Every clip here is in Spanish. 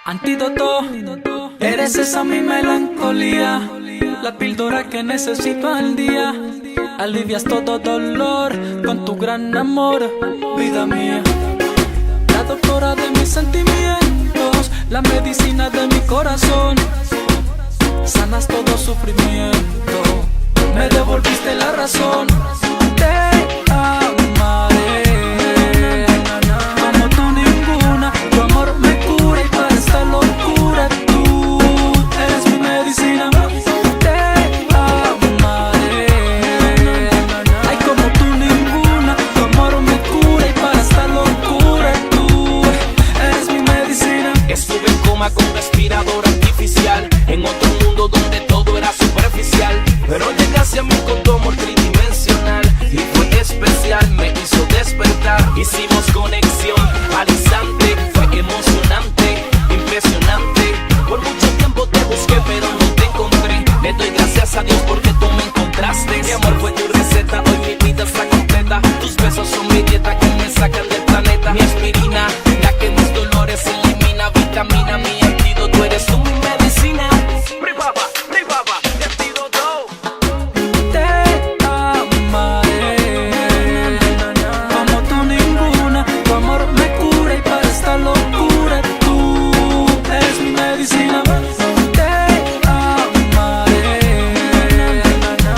Antídoto, eres esa mi melancolía, la píldora que necesito al día. Alivias todo dolor con tu gran amor, vida mía. La doctora de mis sentimientos, la medicina de mi corazón. Sanas todo sufrimiento, me devolviste la razón. Te amaré como tú ninguna, tu amor me cura y para esta locura tú eres mi medicina. Te amaré, ay como tú ninguna, tu amor me cura y para esta locura tú eres mi medicina. Estuve en coma con respirador artificial, en otro mundo donde todo era superficial, pero llegaste a mí con tu amor tridimensional y fue especial, me hizo despertar. Hicimos conexión al instante, fue emocionante, impresionante. Por mucho tiempo te busqué pero no te encontré. Le doy gracias a Dios porque tú me encontraste. Mi amor fue tu receta, hoy mi vida está completa. Tus besos son mi dieta que me sacan del planeta. Mi aspirina, la que mis dolores elimina. Vitamina, mi antídoto, eres tú mi medicina. Privaba, mi antídoto. Te amaré como tú ninguna, tu amor me cura y para esta locura tú eres mi medicina. Te amaré,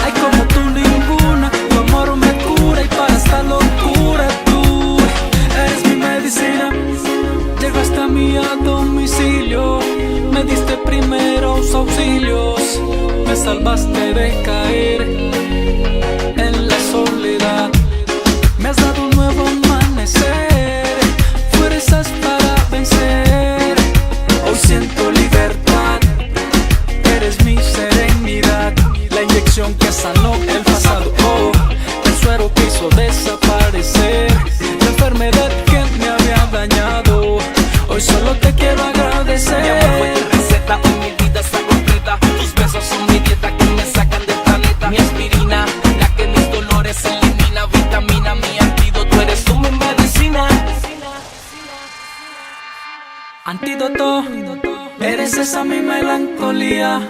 ay como tú ninguna, tu amor me cura y para esta locura tú eres mi medicina. Llegaste a mí a domicilio, me diste primeros auxilios, me salvaste de caer en la soledad, me has dado un nuevo amanecer, fuerzas para vencer. Hoy siento libertad, eres mi serenidad, la inyección que sanó el pasado, el suero que hizo desaparecer la enfermedad que me había dañado. Hoy solo te quiero agradecer. Mi amor fue tu receta, hoy mi vida está completa. Tus besos son mi dieta que me sacan del planeta. Mi aspirina, la que mis dolores elimina. Vitamina, mi antídoto, eres tú mi medicina. Antídoto, eres esa mi melancolía,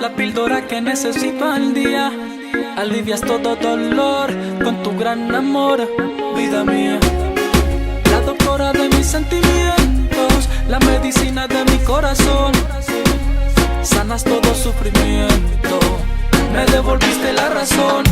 la píldora que necesito al día. Alivias todo dolor con tu gran amor, vida mía. La doctora de mis sentimientos, la medicina de mi corazón. Sanas todo sufrimiento, me devolviste la razón.